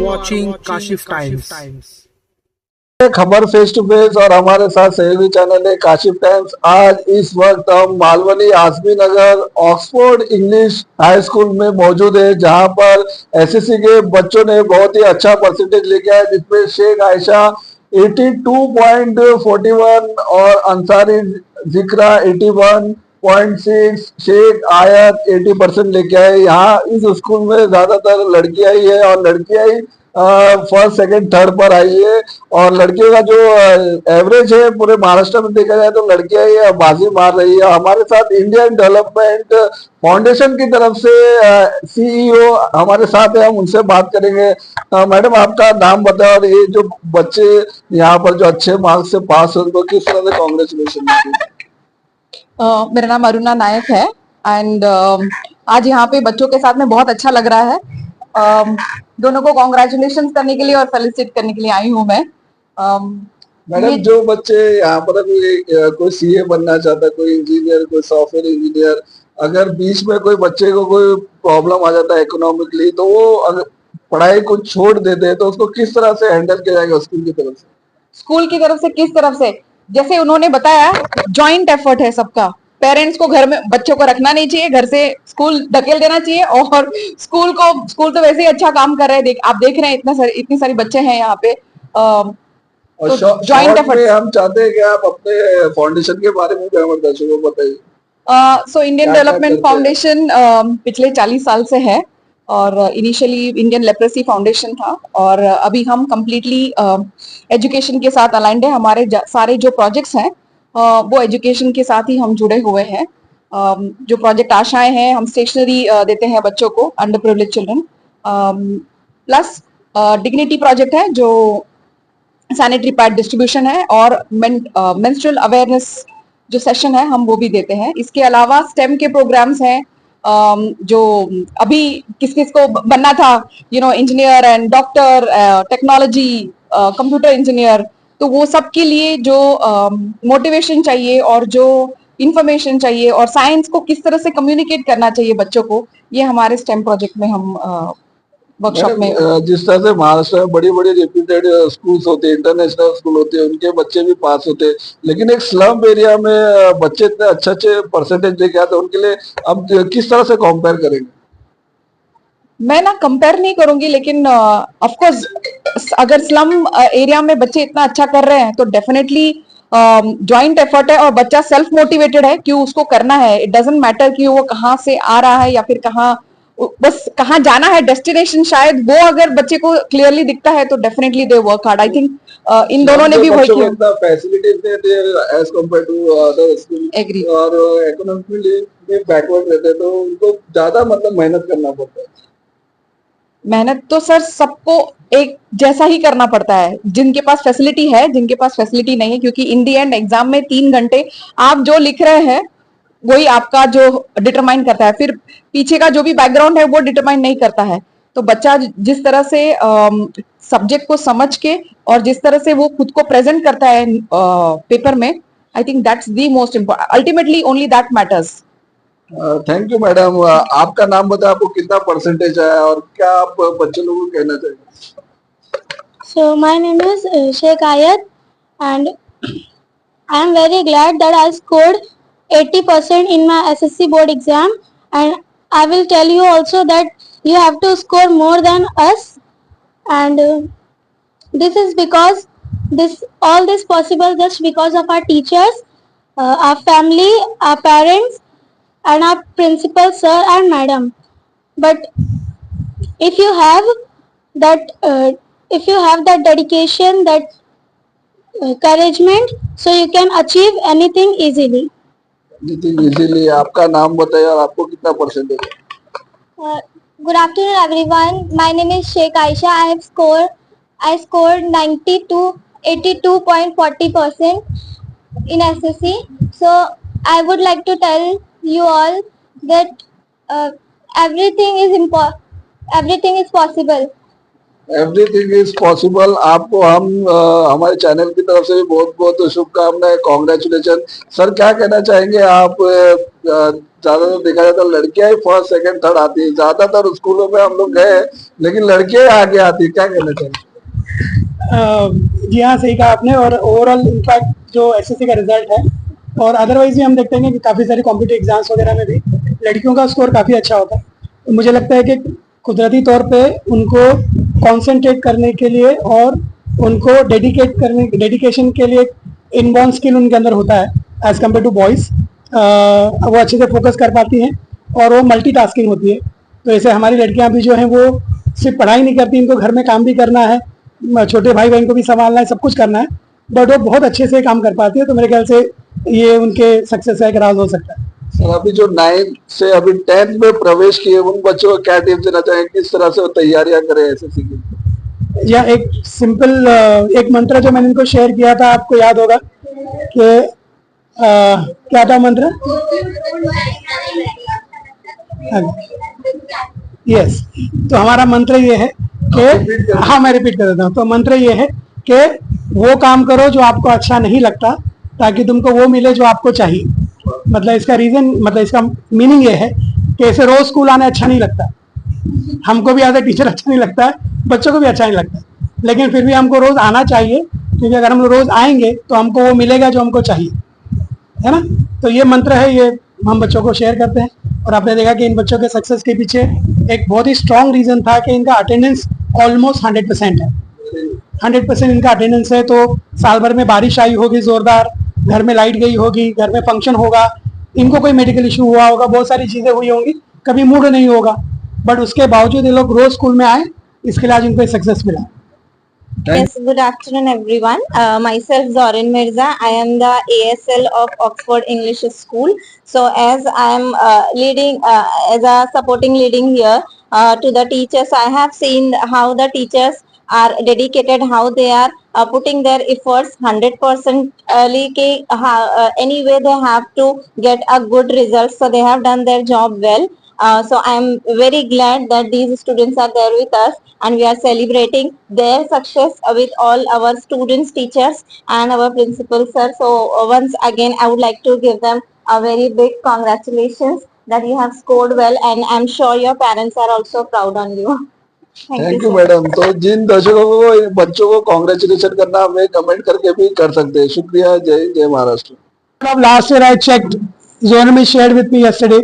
watching Kashif Times. खबर face to face और हमारे साथ सहयोगी चैनल है काशिफ टाइम्स। आज इस वक्त हम मालवनी आसमी नगर ऑक्सफोर्ड इंग्लिश हाई स्कूल में मौजूद है, जहां पर एसएससी के बच्चों ने बहुत ही अच्छा परसेंटेज लेके आए, जिसमें शेख आयशा 82.41 और अंसारी जिक्रा 81.6, शेख आयत 80% लेके आए। यहाँ इस स्कूल में ज्यादातर लड़कियां ही है और लड़कियां ही फर्स्ट सेकंड थर्ड पर आई है। और लड़कियों का जो एवरेज है पूरे महाराष्ट्र में देखा जाए तो लड़कियां ही बाजी मार रही है। हमारे साथ इंडियन डेवलपमेंट फाउंडेशन की तरफ से सीईओ हमारे साथ है, हम उनसे बात करेंगे। मैडम, आपका नाम बताओ और ये जो बच्चे यहाँ पर जो अच्छे मार्क्स से पास हो उनको किस तरह से कॉन्ग्रेचुलेशन। मेरा नाम अरुणा नायक है एंड आज यहाँ पे बच्चों के साथ में बहुत अच्छा लग रहा है। दोनों को कॉन्ग्रेचुलेशन करने के लिए और फेलिसिटेट करने के लिए आई हूँ मैं। मैडम, जो बच्चे यहाँ पर कोई सीए बनना चाहता है, कोई इंजीनियर, कोई सॉफ्टवेयर इंजीनियर, अगर बीच में कोई बच्चे को कोई प्रॉब्लम आ जाता है इकोनॉमिकली, तो वो अगर पढ़ाई को छोड़ देते हैं तो उसको किस तरह से हैंडल किया जाएगा स्कूल की तरफ से? स्कूल की तरफ से किस तरफ से, जैसे उन्होंने बताया, जॉइंट एफर्ट है सबका। पेरेंट्स को घर में बच्चों को रखना नहीं चाहिए, घर से स्कूल धकेल देना चाहिए। और स्कूल तो वैसे ही अच्छा काम कर रहे हैं। आप देख रहे हैं इतनी सारी बच्चे हैं यहाँ पे। और तो जॉइंट एफर्ट हम चाहते हैं कि आप अपने फाउंडेशन के बारे में हमारे दर्शकों को बताइए। सो इंडियन डेवलपमेंट फाउंडेशन पिछले 40 साल से है और इनिशियली इंडियन लेप्रेसी फाउंडेशन था और अभी हम कंप्लीटली एजुकेशन के साथ अलाइंड है। हमारे सारे जो प्रोजेक्ट्स हैं वो एजुकेशन के साथ ही हम जुड़े हुए हैं। जो प्रोजेक्ट आशाएं हैं, हम स्टेशनरी देते हैं बच्चों को, under privilege children, plus dignity project है जो सैनिटरी पैड डिस्ट्रीब्यूशन है, और मेंस्ट्रुअल अवेयरनेस जो सेशन है हम वो भी देते हैं। इसके अलावा स्टेम के प्रोग्राम्स हैं, जो अभी किस किस को बनना था, engineer and doctor, technology, computer engineer, तो वो सब के लिए जो मोटिवेशन चाहिए और जो इंफॉर्मेशन चाहिए और साइंस को किस तरह से कम्युनिकेट करना चाहिए बच्चों को, ये हमारे स्टेम प्रोजेक्ट में हम वर्कशॉप में। जिस तरह से महाराष्ट्र में बड़ी बड़ी रेप्यूटेड स्कूल्स होते हैं, इंटरनेशनल स्कूल होते हैं, उनके बच्चे भी पास होते हैं, लेकिन एक स्लम एरिया में बच्चे इतने अच्छे अच्छे परसेंटेज लेके आते हैं, उनके लिए अब किस तरह से कंपेयर करेंगे? मैं ना कंपेयर नहीं करूंगी, लेकिन ऑफ कोर्स अगर स्लम एरिया में बच्चे इतना अच्छा कर रहे हैं तो डेफिनेटली जॉइंट एफर्ट है और बच्चा सेल्फ मोटिवेटेड है कि उसको करना है। इट डजंट मैटर कि वो कहाँ से आ रहा है या फिर बस कहाँ जाना है, डेस्टिनेशन शायद वो अगर बच्चे को क्लियरली दिखता है तो definitely they work hard. I think इन दोनों ने भी वही किया। फैसिलिटीज देते हैं as compare to other school, agree, और इकोनॉमिकली बैकवर्ड रहते हैं तो उनको ज्यादा मेहनत करना पड़ता है। मेहनत तो सर सबको एक जैसा ही करना पड़ता है, जिनके पास फैसिलिटी है, जिनके पास फैसिलिटी नहीं है, क्योंकि इन दी एंड एग्जाम में 3 घंटे आप जो लिख रहे हैं वही आपका जो डिटरमाइन करता है, फिर पीछे का जो भी बैकग्राउंड है वो डिटरमाइन नहीं करता है। तो बच्चा जिस तरह से सब्जेक्ट को समझ के और जिस तरह से वो खुद को प्रेजेंट करता है पेपर में, I think that's the most important, ultimately only that matters. Thank you madam. आपका नाम बताएं, आपको कितना परसेंटेज आया और क्या आप बच्चों लोगों को कहना चाहिए? So my name is Sheikh Ayat and I am very glad that I scored 80% in my SSC board exam, and I will tell you also that you have to score more than us, and this is because all this possible just because of our teachers, our family, our parents and our principal sir and madam. But if you have that dedication, that encouragement, so you can achieve anything easily. आपका नाम बताइए और आपको कितना percentage है? Good afternoon everyone, my name is Sheikh Aisha. I scored 82.40% in SSC. So I would like to tell you all that everything is possible. Everything is possible. आपको हम हमारे चैनल की तरफ से भी बहुत बहुत शुभकामनाएं, कॉन्ग्रेचुलेशन। सर क्या कहना चाहेंगे आप? ज्यादातर देखा जाता है लड़कियां ही फर्स्ट सेकंड थर्ड आती है, ज्यादातर स्कूलों में हम लोग गए लेकिन लड़कियां ही आगे आती है, क्या कहना चाहेंगे? जी हाँ, सही कहा आपने। और ओवरऑल इनफैक्ट जो एसएससी का रिजल्ट है और अदरवाइज भी हम देखते हैं कि काफ़ी सारे कॉम्पिटिटिव एग्जाम्स वगैरह में भी लड़कियों का स्कोर काफ़ी अच्छा होता है। तो मुझे लगता है कि कुदरती तौर पे उनको कंसंट्रेट करने के लिए और उनको डेडिकेशन के लिए इनबॉर्न स्किल उनके अंदर होता है एज कम्पेयर टू बॉयज़। वो अच्छे से फोकस कर पाती हैं और वो मल्टीटास्किंग होती है। तो ऐसे हमारी लड़कियां भी जो हैं वो सिर्फ पढ़ाई नहीं करती, इनको घर में काम भी करना है, छोटे भाई बहन को भी संभालना है, सब कुछ करना है, बट वो बहुत अच्छे से काम कर पाती है। तो मेरे ख्याल से ये उनके सक्सेस का एक राज हो सकता है। सर अभी जो 9th से अभी 10th में प्रवेश किए उन बच्चों को क्या टिप्स देना चाहेंगे, किस तरह से वो तैयारियां करें एसएससी की? या एक सिंपल एक मंत्र जो मैंने इनको शेयर किया था, आपको याद होगा कि क्या था मंत्र? यस। तो हमारा मंत्र ये है कि, हाँ मैं रिपीट कर देता हूँ। तो मंत्र ये है कि वो काम करो जो आपको अच्छा नहीं लगता ताकि तुमको वो मिले जो आपको चाहिए। मतलब इसका मीनिंग ये है कि ऐसे रोज स्कूल आना अच्छा नहीं लगता, हमको भी एज ए टीचर अच्छा नहीं लगता है, बच्चों को भी अच्छा नहीं लगता, लेकिन फिर भी हमको रोज आना चाहिए क्योंकि अगर हम रोज आएंगे तो हमको वो मिलेगा जो हमको चाहिए, है ना। तो ये मंत्र है, ये हम बच्चों को शेयर करते हैं। और आपने देखा कि इन बच्चों के सक्सेस के पीछे एक बहुत ही स्ट्रॉन्ग रीजन था कि इनका अटेंडेंस ऑलमोस्ट 100% है। 100% इनका अटेंडेंस है। तो साल भर में बारिश आई होगी जोरदार, घर में लाइट गई होगी, घर में फंक्शन होगा, इनको कोई मेडिकल इशू हुआ होगा, बहुत सारी चीजें हुई होंगी, कभी मूड नहीं होगा, बट उसके बावजूद ये लोग रोज स्कूल में आए, इसके लिए आज इनको सक्सेस मिला। Yes, good afternoon everyone. Myself Zorin Mirza. I am the ASL of Oxford English School. So as I am leading as a supporting leading here to the teachers, I have seen how the teachers are dedicated, how they are putting their efforts 100% anyway they have to get a good result. So they have done their job well. So I am very glad that these students are there with us and we are celebrating their success with all our students, teachers and our principal sir. So once again I would like to give them a very big congratulations that you have scored well and I am sure your parents are also proud on you. Thank you madam. तो जिन दर्शकों को बच्चों को congratulation करना हमें comment करके भी कर सकते हैं। शुक्रिया। जय जय Maharashtra. Last year I checked, Zorin shared with me yesterday,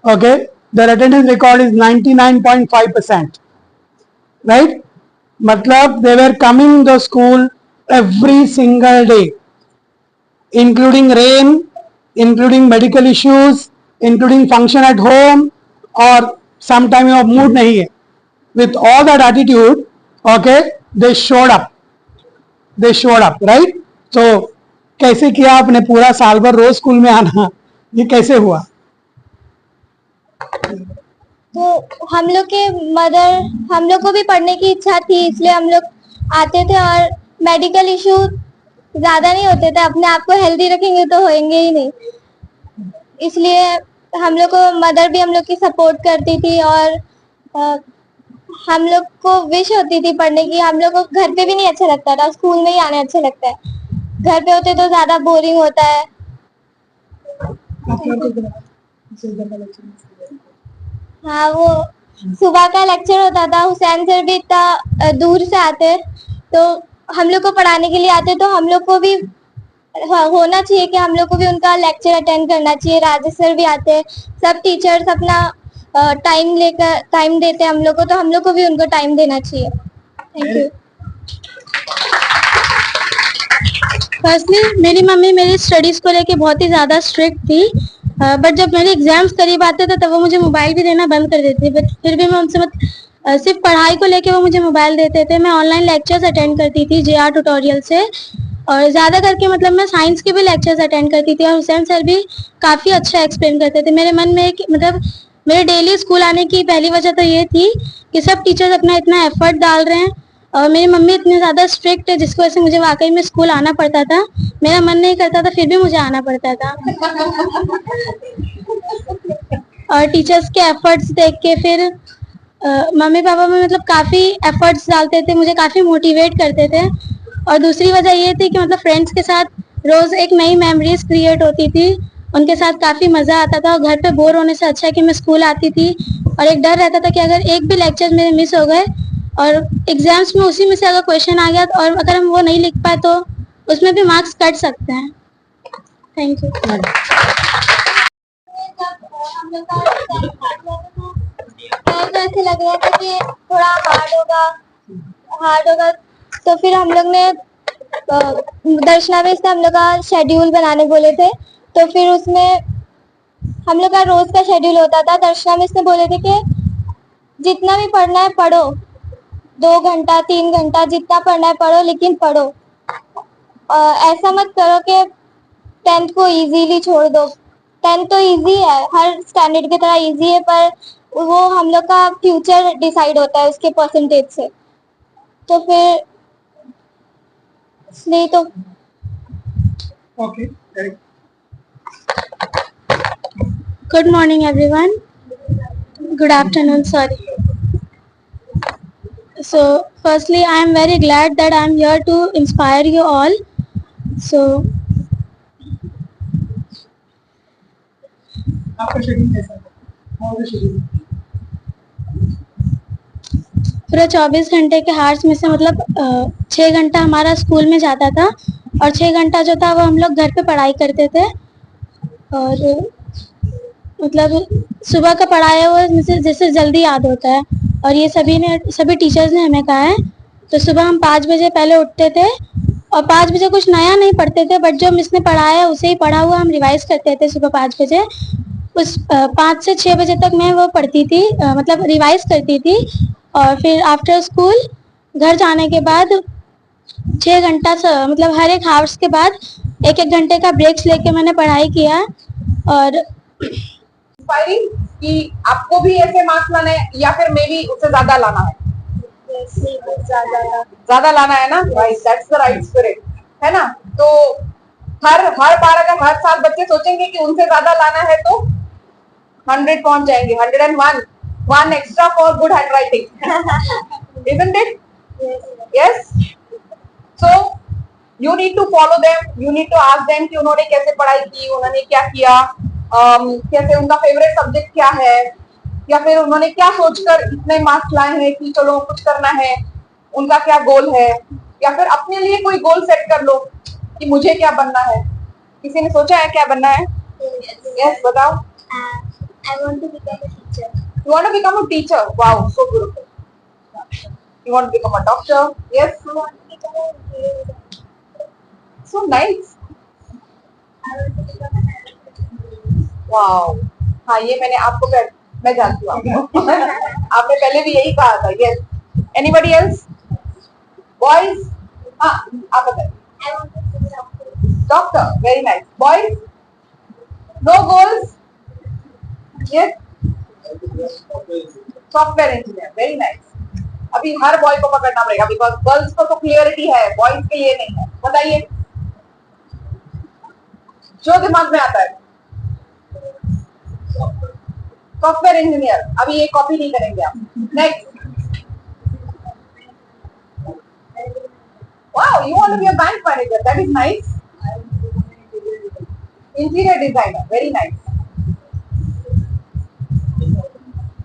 okay, their attendance record is 99.5%, right? मतलब they were coming to school every single day, including rain, including medical issues, including function at home, और sometime mood नहीं है, with all that attitude, okay, they showed up, right? So कैसे किया आपने पूरा साल भर रोज स्कूल में आना, ये कैसे हुआ? तो हम लोग के मदर, हम लोग को भी पढ़ने की इच्छा थी, इसलिए हम लोग आते थे और मेडिकल इशू ज्यादा नहीं होते थे। अपने आप को हेल्दी रखेंगे तो होंगे ही नहीं, इसलिए हम लोग को मदर भी हम लोग की सपोर्ट करती थी और हम लोग को विश होती थी पढ़ने की। हम लोग को घर पे भी नहीं अच्छा लगता था, स्कूल में ही आने अच्छा लगता है, घर पे होते तो ज्यादा बोरिंग होता है। हाँ, वो सुबह का लेक्चर होता था, हुसैन सर भी इतना दूर से आते तो हम लोग को पढ़ाने के लिए आते, तो हम लोग को भी होना चाहिए कि हम लोग को भी उनका लेक्चर अटेंड करना चाहिए। राजेश सर भी आते, सब टीचर्स अपना टाइम देते हम लोग को, तो हम लोग को भी उनको टाइम देना चाहिए। Thank you. फर्स्टली मेरी मम्मी मेरी स्टडीज को लेके बहुत ही ज्यादा स्ट्रिक्ट थी, बट जब मेरे एग्जाम्स करीब आते थे तब वो मुझे मोबाइल भी देना बंद कर देती, बट फिर भी मैं उनसे सिर्फ पढ़ाई को लेके वो मुझे मोबाइल देते थे। मैं ऑनलाइन लेक्चर्स अटेंड करती थी JR ट्यूटोरियल से, और ज्यादा करके मतलब मैं साइंस के भी लेक्चर्स अटेंड करती थी और हुसैन सर भी काफी अच्छा एक्सप्लेन करते थे। मेरे मन में मतलब मेरे डेली स्कूल आने की पहली वजह तो ये थी कि सब टीचर्स अपना इतना एफर्ट डाल रहे हैं और मेरी मम्मी इतनी ज्यादा स्ट्रिक्ट है जिसकी वजह से मुझे वाकई में स्कूल आना पड़ता था। मेरा मन नहीं करता था फिर भी मुझे आना पड़ता था। और टीचर्स के एफर्ट्स देख के फिर मम्मी पापा में मतलब काफी एफर्ट्स डालते थे, मुझे काफी मोटिवेट करते थे। और दूसरी वजह ये थी कि मतलब फ्रेंड्स के साथ रोज एक नई मेमोरीज क्रिएट होती थी, उनके साथ काफी मजा आता था। और घर पे बोर होने से अच्छा है कि मैं स्कूल आती थी, और एक डर रहता था कि अगर एक भी लेक्चर मेरे मिस हो गए और एग्जाम्स में उसी में से अगर क्वेश्चन आ गया और अगर हम वो नहीं लिख पाए तो उसमें भी मार्क्स कट सकते हैं। Thank you. तो ऐसे लग रहा था कि थोड़ा हार्ड होगा। तो फिर हम लोग ने दर्शनावेश से हम लोग का शेड्यूल बनाने बोले थे। तो फिर उसमें हम लोग का रोज का शेड्यूल होता था। दर्शनावेश से बोले थे कि जितना भी पढ़ना है पढ़ो, 2 घंटा 3 घंटा जितना पढ़ना है पढ़ो, लेकिन पढ़ो। ऐसा मत करो कि 10th को इजीली छोड़ दो। 10th तो इजी है, हर स्टैंडर्ड की तरह इजी है, पर वो हम लोग का फ्यूचर डिसाइड होता है उसके परसेंटेज से। तो फिर इसलिए तो okay, Good morning, everyone. Good afternoon, sorry. So, firstly, I am very glad that I am here to inspire you all. So, आपका शेड्यूल कैसा है? How was the schedule? पूरा 24 घंटे के हार्स में से मतलब 6 घंटा हमारा स्कूल में जाता था और 6 घंटा जो था वो हम लोग घर पे पढ़ाई करते थे। और मतलब सुबह का पढ़ाया हुआ जैसे जल्दी याद होता है, और ये सभी टीचर्स ने हमें कहा है। तो सुबह हम 5 बजे पहले उठते थे और 5 बजे कुछ नया नहीं पढ़ते थे, बट जो मिस ने पढ़ाया उसे ही पढ़ा हुआ हम रिवाइज करते थे सुबह 5 बजे। उस 5 से 6 बजे तक मैं वो पढ़ती थी, मतलब रिवाइज करती थी। और फिर आफ्टर स्कूल घर जाने के बाद 6 घंटा मतलब हर एक हावर्स के बाद 1-1 घंटे का ब्रेक्स लेके मैंने पढ़ाई किया। और इंस्पायरिंग कि आपको भी ऐसे मार्क्स लाना है या फिर मे बी उससे ज्यादा लाना है? ज्यादा लाना है ना, right, that's the right spirit, है ना। तो हर बार अगर हर साल बच्चे सोचेंगे कि उनसे ज्यादा लाना है तो 100 पहुंच जाएंगे, 101, 1 extra for good handwriting, isn't it? Yes. So you need to follow them, you need to ask them कि उन्होंने कैसे पढ़ाई की, उन्होंने क्या किया, कैसे उनका फेवरेट सब्जेक्ट क्या है, या फिर उन्होंने क्या सोचकर इतने मार्क्स लाए हैं कि चलो कुछ करना है, उनका क्या गोल है। या फिर अपने लिए कोई गोल सेट कर लो कि मुझे क्या बनना है। किसी ने सोचा है क्या बनना है? Yes, बताओ। I want to become a teacher. You want to become a teacher? Wow, so beautiful. You want to become a doctor? Yes. I want to become a engineer. So nice. I want to become an engineer. Wow. हाँ, ये मैं जानती हूँ आपको। आपने पहले भी यही कहा था। Yes. Anybody else? Boys? हाँ, आप बताइए। I want to be a doctor. Doctor. Very nice. Boys? No goals? Yes. Software engineer, very nice. अभी हर बॉय को पकड़ना पड़ेगा बिकॉज गर्ल्स को तो क्लियरिटी है, बॉयज के लिए नहीं है। बताइए जो दिमाग में आता है। सॉफ्टवेयर इंजीनियर, अभी ये कॉपी नहीं करेंगे आप। Next, wow, you want to be a bank manager, that is nice. Interior designer, very nice.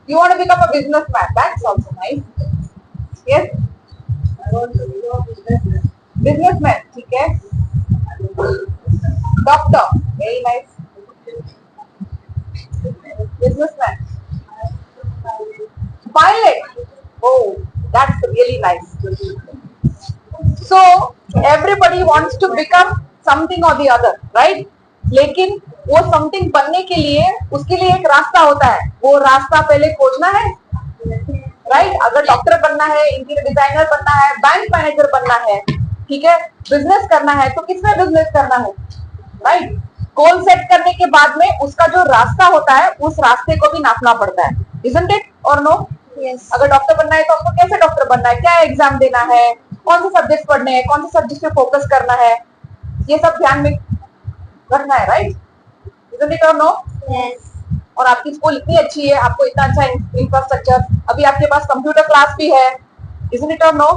You want to become a businessman? That's also nice. Yes. I want to become a businessman. Businessman, ठीक है. Doctor, very nice. Businessman. Pilot. Oh, that's really nice. So everybody wants to become something or the other, right? लेकिन वो something बनने के लिए उसके लिए एक रास्ता होता है, वो रास्ता पहले खोजना है, राइट। अगर डॉक्टर बनना है, इंटीरियर डिजाइनर बनना है, बैंक मैनेजर बनना है, ठीक है, बिजनेस करना है, तो किसमें बिजनेस करना है, राइट। गोल सेट करने के बाद में उसका जो रास्ता होता है उस रास्ते को भी नापना पड़ता है, इजंट इट और नो? Yes. अगर डॉक्टर बनना है तो आपको कैसे डॉक्टर बनना है, क्या एग्जाम देना है, कौन से सब्जेक्ट पढ़ने हैं, कौन से सब्जेक्ट पे फोकस करना है, ये सब ध्यान में रखना है, right. Isn't it or no? Yes. और आपकी स्कूल इतनी अच्छी है, आपको इतना अच्छा इंफ्रास्ट्रक्चर, अभी आपके पास कंप्यूटर क्लास भी है, isn't it or no?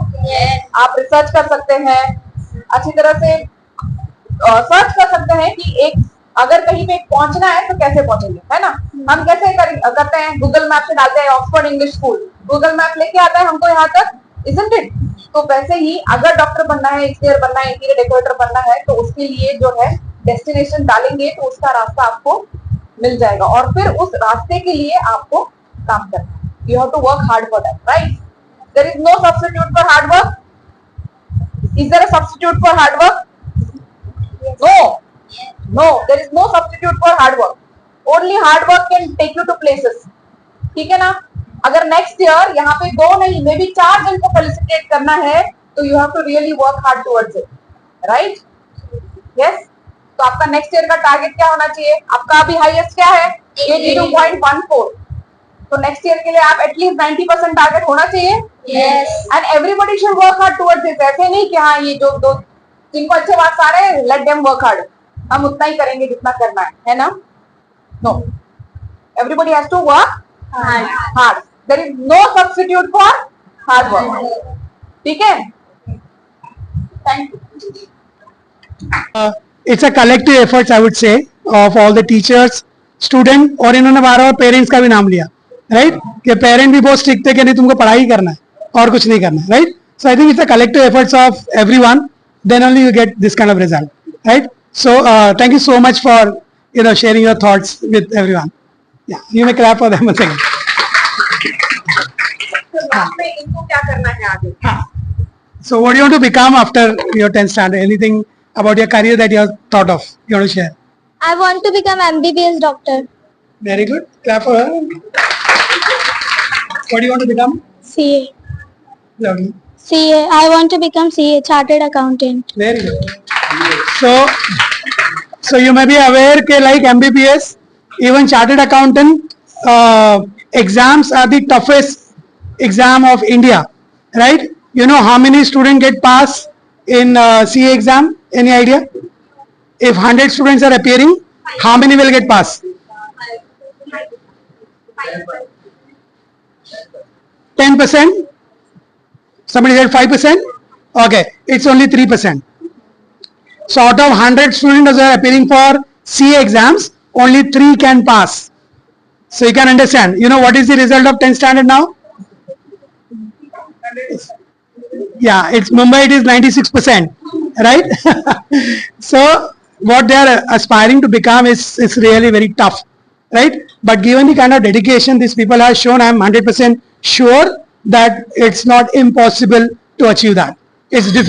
आप रिसर्च कर सकते हैं, अच्छी तरह से सर्च कर सकते हैं कि एक अगर कहीं पे पहुंचना है तो कैसे पहुंचेंगे, है ना। हम कैसे करते हैं, गूगल मैप से डालते हैं Oxford English school, Google map लेके आता है हमको यहाँ तक, isn't it? तो वैसे ही अगर डॉक्टर बनना है, इंजीनियर बनना है, इंटीरियर डेकोरेटर बनना है, तो उसके लिए जो है डेस्टिनेशन डालेंगे तो उसका रास्ता आपको मिल जाएगा, और फिर उस रास्ते के लिए आपको काम करना है. You have to work hard for that, right? There is no substitute for hard work. Is there a substitute for hard work? No, there is no substitute for hard work. Only hard work can take you to places. ठीक है ना. अगर next year यहाँ पे 2 नहीं may be 4 जन को felicitate करना है तो you have to really work hard towards it, right? Yes. तो आपका नेक्स्ट ईयर का टारगेट क्या होना चाहिए? आपका अभी हाईएस्ट क्या है? 82.14. तो नेक्स्ट ईयर के लिए आप एटलीस्ट 90% टारगेट होना चाहिए. Yes. And everybody should work hard towards it. ऐसे नहीं कि हाँ ये जो दो जिनको अच्छे मार्क्स आ रहे हैं लेट देम वर्क हार्ड, हम उतना ही करेंगे जितना करना है ना. No, everybody has to work hard. There is no substitute for hard work. ठीक है? Thank you. It's a collective efforts, I would say, of all the teachers, student, और इन्होंने बार-बार पेरेंट्स का भी नाम लिया, right? कि पेरेंट भी बहुत स्ट्रिक्ट थे कि नहीं तुमको पढ़ाई करना है और कुछ नहीं करना है, right? So I think it's a collective efforts of everyone. Then only you get this kind of result, right? So thank you so much for sharing your thoughts with everyone. Yeah, you may clap for them once again. इनको क्या करना है आगे? So what do you want to become after your 10th standard? Anything about your career that you have thought of? You want to share? I want to become MBBS doctor. Very good. Clap for her. What do you want to become? CA. Lovely. CA. I want to become CA, Chartered Accountant. Very good. So you may be aware that like MBBS, even Chartered Accountant exams are the toughest exam of India, right? You know how many students get pass in CA exam? Any idea? If 100 students are appearing, how many will get pass? 10%? Somebody said 5%? Okay, it's only 3%. So out of 100 students that are appearing for CA exams, only 3 can pass. So you can understand, what is the result of 10th standard now? Yeah, it's Mumbai, it is 96%, right? So what they are aspiring to become is really very tough, right? But given the kind of dedication these people have shown, I am 100% sure that it's not impossible to achieve that. It's difficult.